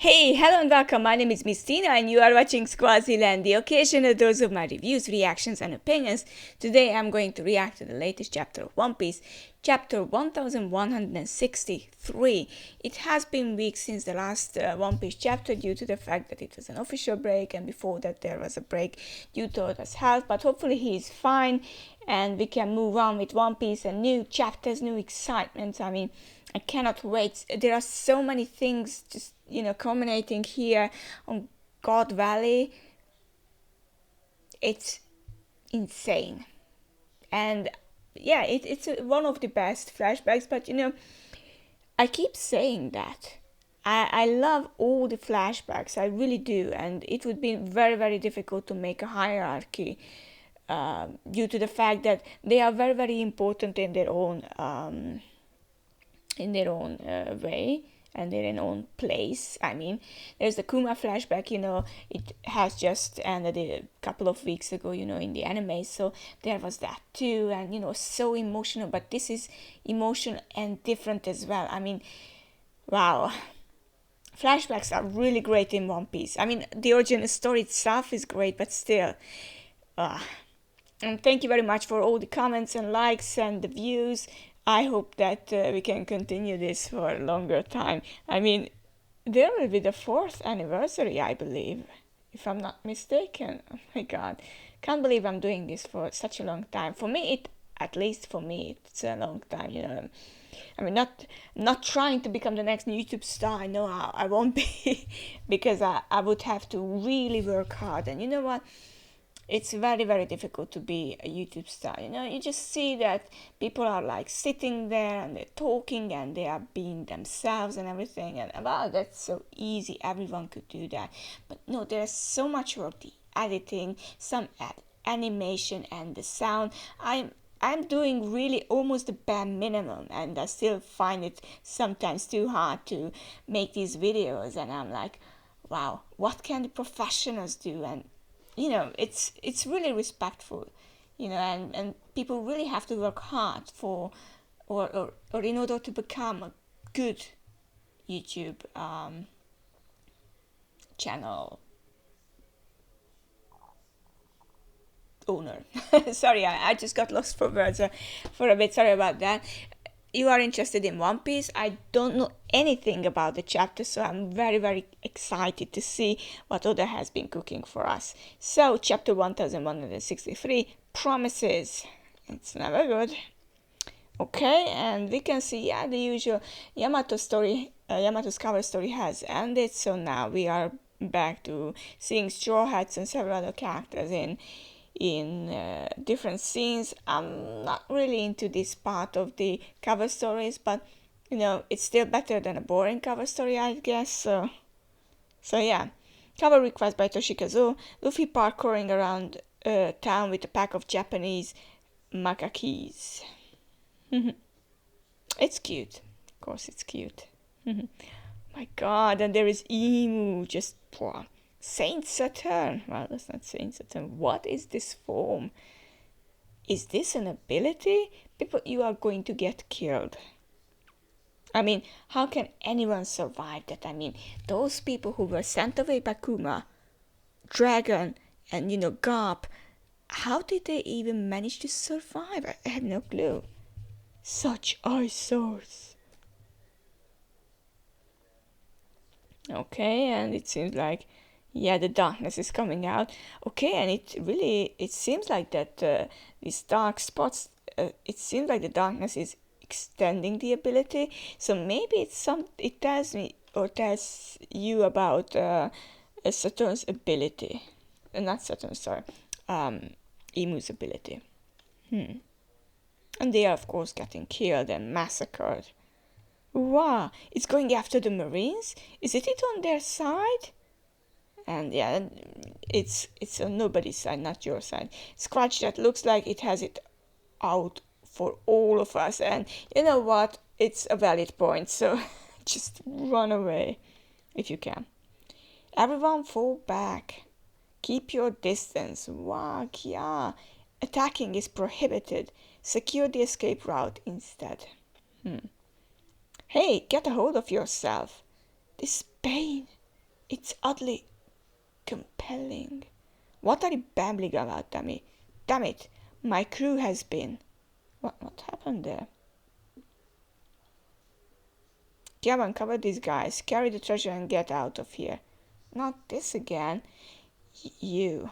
Hey, hello and welcome. My name is Miss Tina and you are watching Squaziland, the occasional dose of my reviews, reactions and opinions. Today I'm going to react to the latest chapter of One Piece, chapter 1163. It has been weeks since the last One Piece chapter due to the fact that it was an official break, and before that there was a break due to Oda's health, but hopefully he is fine and we can move on with One Piece and new chapters, new excitement. I cannot wait. There are so many things just, culminating here on God Valley. It's insane. And yeah, it's one of the best flashbacks, but I keep saying that. I love all the flashbacks, I really do, and it would be very, very difficult to make a hierarchy due to the fact that they are very, very important in their own way and in their own place. There's the Kuma flashback, it has just ended a couple of weeks ago, in the anime, so there was that too, and so emotional, but this is emotional and different as well. Wow. Flashbacks are really great in One Piece. The original story itself is great, but still. Uh, and thank you very much for all the comments and likes and the views. I hope that we can continue this for a longer time. There will be the 4th anniversary, I believe, if I'm not mistaken. Oh my god. Can't believe I'm doing this for such a long time. At least for me, it's a long time. Not trying to become the next YouTube star. I know I won't be because I would have to really work hard. And you know what? It's very, very difficult to be a YouTube star. You just see that people are like sitting there and they're talking and they are being themselves and everything. And wow, that's so easy. Everyone could do that. But no, there's so much work, the editing, some animation and the sound. I'm doing really almost the bare minimum, and I still find it sometimes too hard to make these videos. And I'm like, wow, what can the professionals do? And it's really respectful, and people really have to work hard for or in order to become a good YouTube channel owner. Sorry, I just got lost for words for a bit. Sorry about that. You are interested in One Piece. I don't know anything about the chapter, so I'm very, very excited to see what Oda has been cooking for us. So, chapter 1163, Promises. It's never good. Okay, and we can see, the usual Yamato's cover story has ended, so now we are back to seeing Straw Hats and several other characters in different scenes. I'm not really into this part of the cover stories, but it's still better than a boring cover story, I guess. So yeah. Cover request by Toshikazu. Luffy parkouring around town with a pack of Japanese makakis. It's cute. Of course, it's cute. My god, and there is Emu just. Saint Saturn. Well, that's not Saint Saturn. What is this form? Is this an ability? People, you are going to get killed. How can anyone survive that? Those people who were sent away by Kuma, Dragon, and Garp, how did they even manage to survive? I have no clue. Such eyesores. Okay, and it seems like the darkness is coming out. Okay, and it seems like that these dark spots, it seems like the darkness is extending the ability. So maybe it tells me or tells you about Saturn's ability. Not Saturn, sorry. Emu's ability. And they are, of course, getting killed and massacred. Wow, it's going after the Marines? Is it on their side? And it's on nobody's side, not your side. Scratch that looks like it has it out for all of us, and you know what? It's a valid point, so just run away if you can. Everyone fall back. Keep your distance. Wow, yeah. Attacking is prohibited. Secure the escape route instead. Hey, get a hold of yourself. This pain. It's oddly compelling. What are you babbling about, dummy? Damn it, my crew has been. What happened there? Come on, cover these guys, carry the treasure and get out of here. Not this again. You.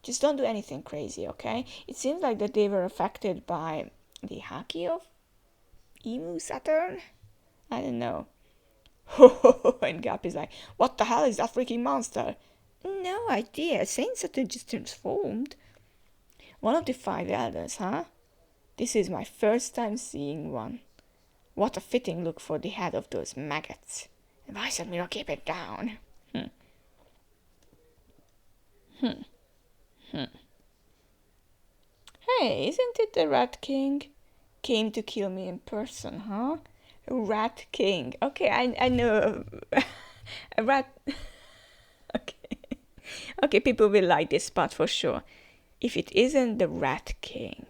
Just don't do anything crazy, okay? It seems like that they were affected by the haki of Emu Saturn? I don't know. And Gap is like, what the hell is that freaking monster? No idea. Saint Saturn just transformed. One of the five elders, huh? This is my first time seeing one. What a fitting look for the head of those maggots. Vice Admiral, keep it down. Hey, isn't it the Rat King? Came to kill me in person, huh? Rat King. Okay, I know. A rat. Okay. Okay, people will like this part for sure. If it isn't the Rat King.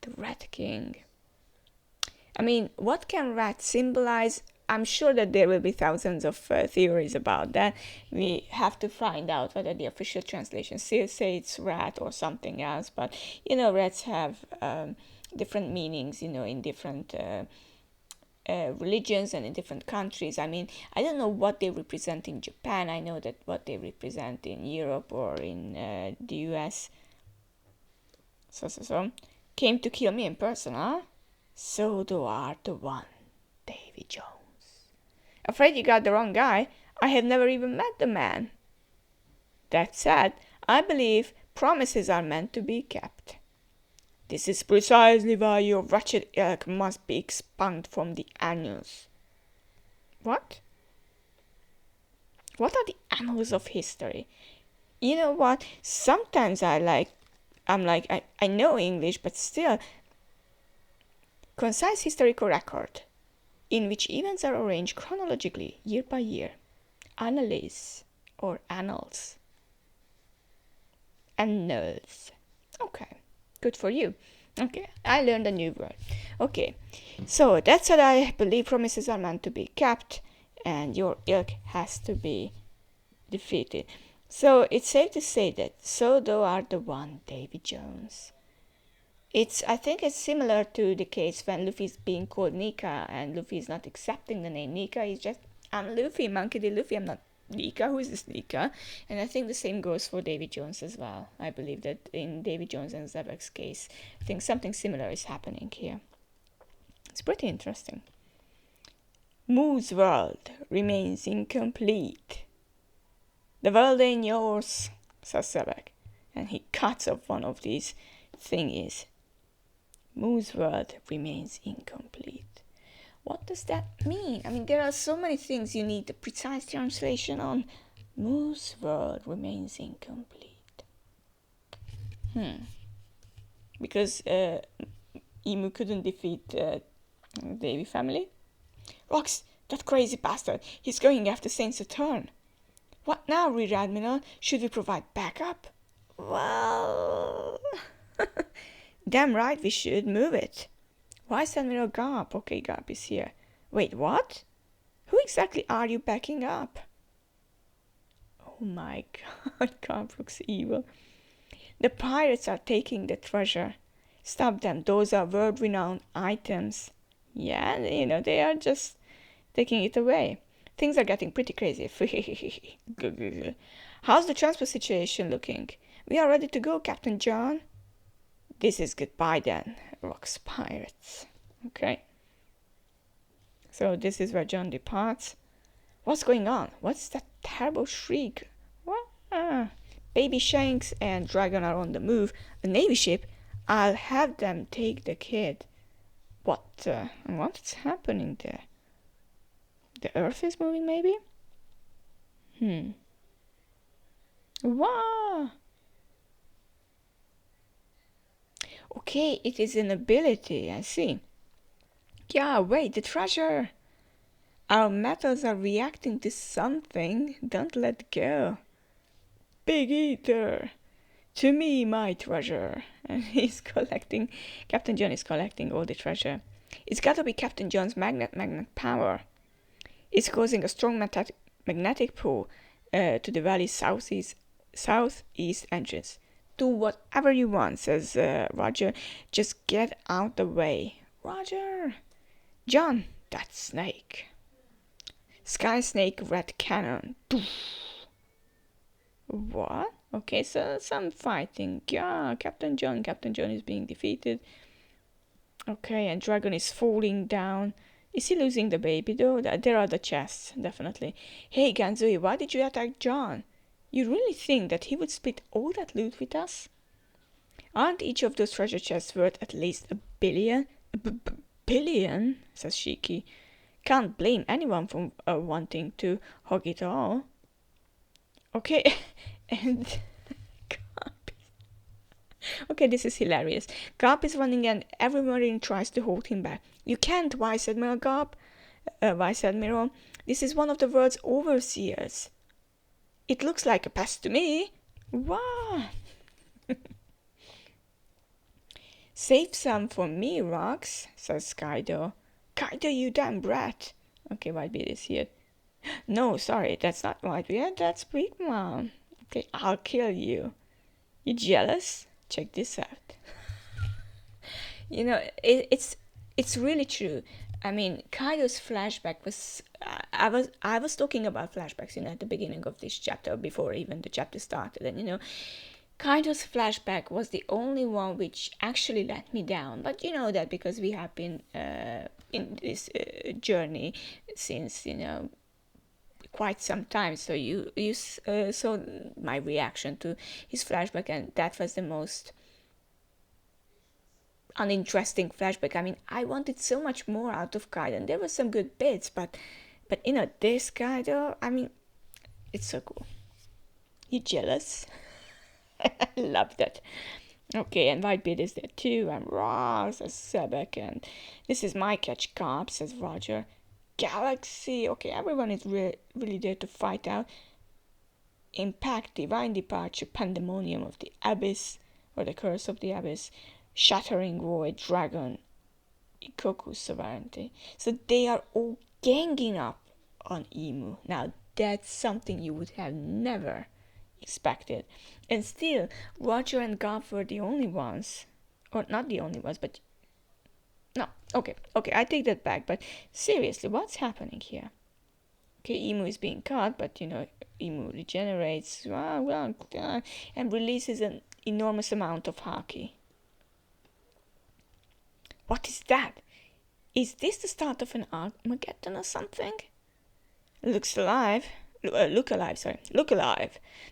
The Rat King. I mean, what can rat symbolize? I'm sure that there will be thousands of theories about that. We have to find out whether the official translation still say it's rat or something else. But, rats have different meanings, in different religions and in different countries. I mean, I don't know what they represent in Japan. I know that what they represent in Europe or in the US. So. Came to kill me in person, huh? So thou art the one, Davy Jones. Afraid you got the wrong guy. I have never even met the man. That said, I believe promises are meant to be kept. This is precisely why your wretched ilk must be expunged from the annals. What? What are the annals of history? You know what? Sometimes I know English, but still, concise historical record in which events are arranged chronologically year by year. Annales or annals. Annals. Okay, good for you. Okay, I learned a new word. Okay, so that's what I believe promises are meant to be kept and your ilk has to be defeated. So it's safe to say that so thou art the one, Davy Jones. I think it's similar to the case when Luffy's being called Nika and Luffy is not accepting the name Nika. He's just, I'm Luffy, Monkey D. Luffy, I'm not Nika. Who is this Nika? And I think the same goes for Davy Jones as well. I believe that in Davy Jones and Zebek's case, I think something similar is happening here. It's pretty interesting. Moo's world remains incomplete. The world ain't yours, says Zebek. And he cuts off one of these thingies. Moo's world remains incomplete. What does that mean? I mean, there are so many things you need a precise translation on. Moo's world remains incomplete. Because Emu couldn't defeat Davy family. Rox, that crazy bastard, he's going after Saint Saturn. What now, Rear Admiral? Should we provide backup? Well... Damn right we should. Move it. Why is Admiral Garp? Okay, Garp is here. Wait, what? Who exactly are you backing up? Oh my god, Garp looks evil. The pirates are taking the treasure. Stop them. Those are world-renowned items. Yeah, they are just taking it away. Things are getting pretty crazy. How's the transport situation looking? We are ready to go, Captain John. This is goodbye then, Rock's pirates. Okay. So this is where John departs. What's going on? What's that terrible shriek? What? Baby Shanks and Dragon are on the move. A Navy ship? I'll have them take the kid. What's happening there? The Earth is moving, maybe? Wow. Okay, it is an ability, I see. Yeah, wait, the treasure. Our metals are reacting to something. Don't let go. Big Eater. To me, my treasure. And he's collecting, Captain John is collecting all the treasure. It's gotta be Captain John's magnet power. It's causing a strong magnetic pull. to the valley's southeast entrance. Do whatever you want, says Roger. Just get out the way. Roger! John, that snake. Sky Snake Red Cannon. What? Okay, so some fighting. Yeah, Captain John is being defeated. Okay, and Dragon is falling down. Is he losing the baby though? There are the chests, definitely. Hey, Ganzui, why did you attack John? You really think that he would split all that loot with us? Aren't each of those treasure chests worth at least a billion? Billion? Says Shiki. Can't blame anyone for wanting to hog it all. Okay, and okay, this is hilarious. Garp is running and every marine tries to hold him back. You can't, Vice Admiral Garp. Vice Admiral, this is one of the world's overseers. It looks like a pest to me. Wow. Save some for me, Rox, says Kaido. Kaido, you damn brat. Okay, Whitebeard is here. No, sorry, that's not Whitebeard, that's Big Mom. Okay, I'll kill you. You jealous? Check this out. You know, it's really true. I mean, Kaido's flashback was. I was talking about flashbacks, you know, at the beginning of this chapter, before even the chapter started, and you know, Kaido's flashback was the only one which actually let me down. But you know that because we have been in this journey since, you know, quite some time, so you saw my reaction to his flashback, and that was the most uninteresting flashback. I mean, I wanted so much more out of Kaido, and there were some good bits, but you know, this Kaido, I mean, it's so cool. You jealous? I love that. Okay, and Whitebeard is there too, and Ross, says Sebek, and this is my catch, Garp, says Roger. Galaxy, okay, everyone is really there to fight out. Impact, Divine Departure, Pandemonium of the Abyss, or the Curse of the Abyss, Shattering Void, Dragon, Ikoku's Sovereignty. So they are all ganging up on Imu. Now that's something you would have never expected. And still, Roger and Garp were the only ones, or not the only ones, but no, okay, I take that back, but seriously, what's happening here? Okay, Imu is being caught, but you know, Imu regenerates, and releases an enormous amount of haki. What is that? Is this the start of an Armageddon or something? Looks alive. Look alive.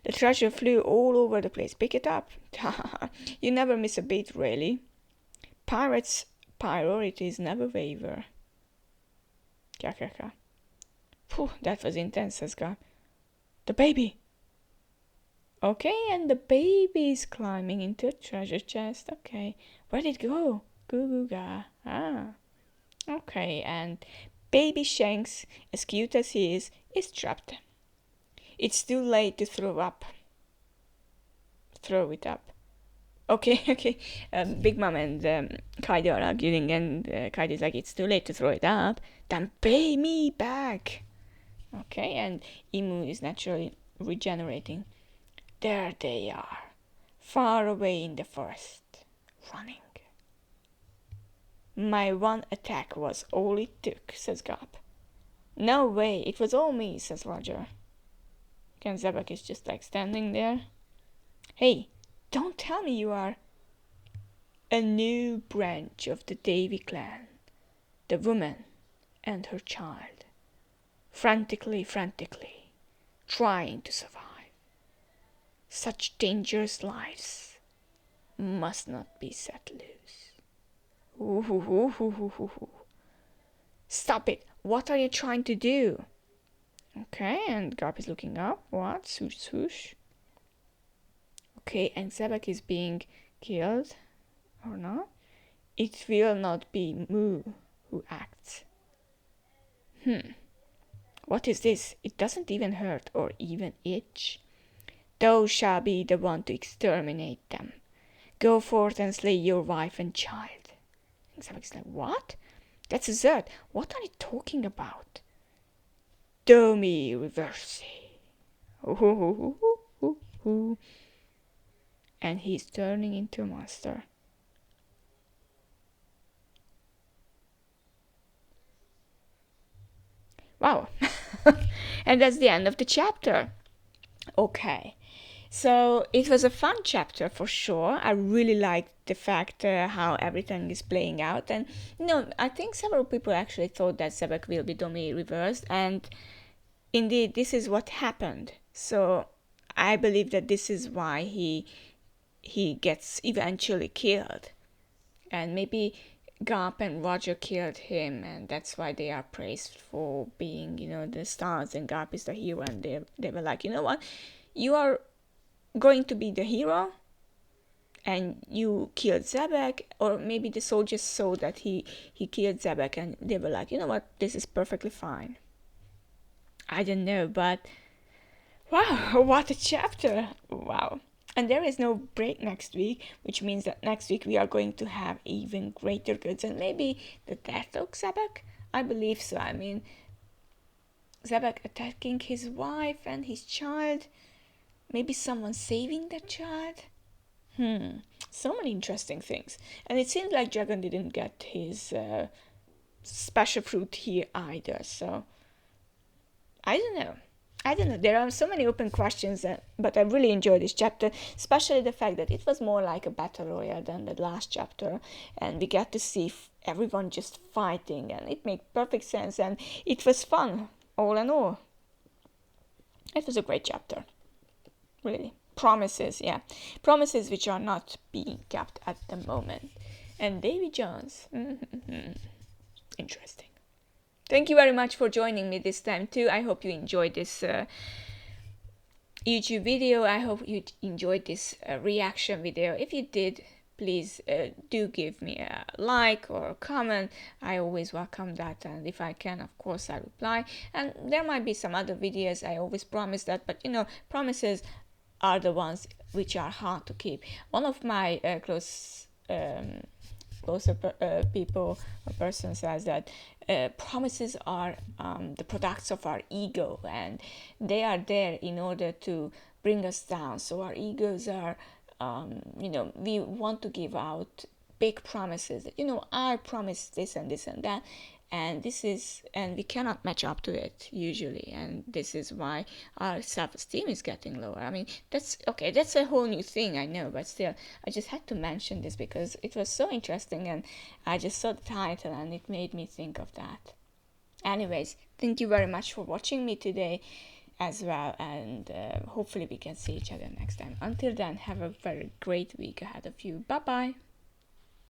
The treasure flew all over the place. Pick it up. You never miss a beat, really. Pirates' priorities never waver. Kaka. Phew, that was intense, says God. The baby. Okay, and the baby is climbing into a treasure chest. Okay, where'd it go? Goo ga. Ah. Okay, and baby Shanks, as cute as he is trapped. It's too late to throw it up. Okay. Big Mom and Kaido are arguing, and Kaido's like, it's too late to throw it up. Then pay me back. Okay, and Imu is naturally regenerating. There they are, far away in the forest, running. My one attack was all it took, says Garp. No way, it was all me, says Roger. Ken Sebek is just like standing there. Hey, don't tell me you are a new branch of the Davy clan. The woman and her child. Frantically, trying to survive. Such dangerous lives must not be set loose. Ooh. Stop it! What are you trying to do? Okay, and Garp is looking up. What? Swoosh. Okay, and Sebek is being killed. Or not? It will not be Mu who acts. What is this? It doesn't even hurt or even itch. Thou shall be the one to exterminate them. Go forth and slay your wife and child. And Sebek's like, what? That's Zerd. What are you talking about? Domi Reversi. And he's turning into a monster. Wow. And that's the end of the chapter. Okay. So it was a fun chapter for sure. I really liked the fact how everything is playing out. And I think several people actually thought that Sebek will be Domi reversed. And indeed, this is what happened. So I believe that this is why he gets eventually killed. And maybe Garp and Roger killed him, and that's why they are praised for being, the stars, and Garp is the hero, and they were like, you know what, you are going to be the hero, and you killed Zebek, or maybe the soldiers saw that he killed Zebek, and they were like, you know what, this is perfectly fine. I don't know, but wow, what a chapter! Wow. And there is no break next week, which means that next week we are going to have even greater goods and maybe the death of Zebek. I believe so. I mean, Zebek attacking his wife and his child. Maybe someone saving that child. So many interesting things. And it seems like Dragon didn't get his special fruit here either. So I don't know. There are so many open questions, but I really enjoyed this chapter, especially the fact that it was more like a battle royale than the last chapter, and we got to see everyone just fighting, and it made perfect sense, and it was fun, all in all. It was a great chapter, really. Promises, yeah. Promises which are not being kept at the moment. And Davy Jones, interesting. Thank you very much for joining me this time too. I hope you enjoyed this YouTube video. I hope you enjoyed this reaction video. If you did, please do give me a like or a comment. I always welcome that, and if I can, of course, I reply. And there might be some other videos. I always promise that, but promises are the ones which are hard to keep. One of my closer people or person says that promises are the products of our ego, and they are there in order to bring us down. So our egos are, we want to give out big promises that, I promise this and this and that, and we cannot match up to it usually, and this is why our self-esteem is getting lower. I mean, that's a whole new thing, I know, but still, I just had to mention this because it was so interesting, and I just saw the title and it made me think of that. Anyways, thank you very much for watching me today as well, and hopefully we can see each other next time. Until then, have a very great week ahead of you. Bye bye.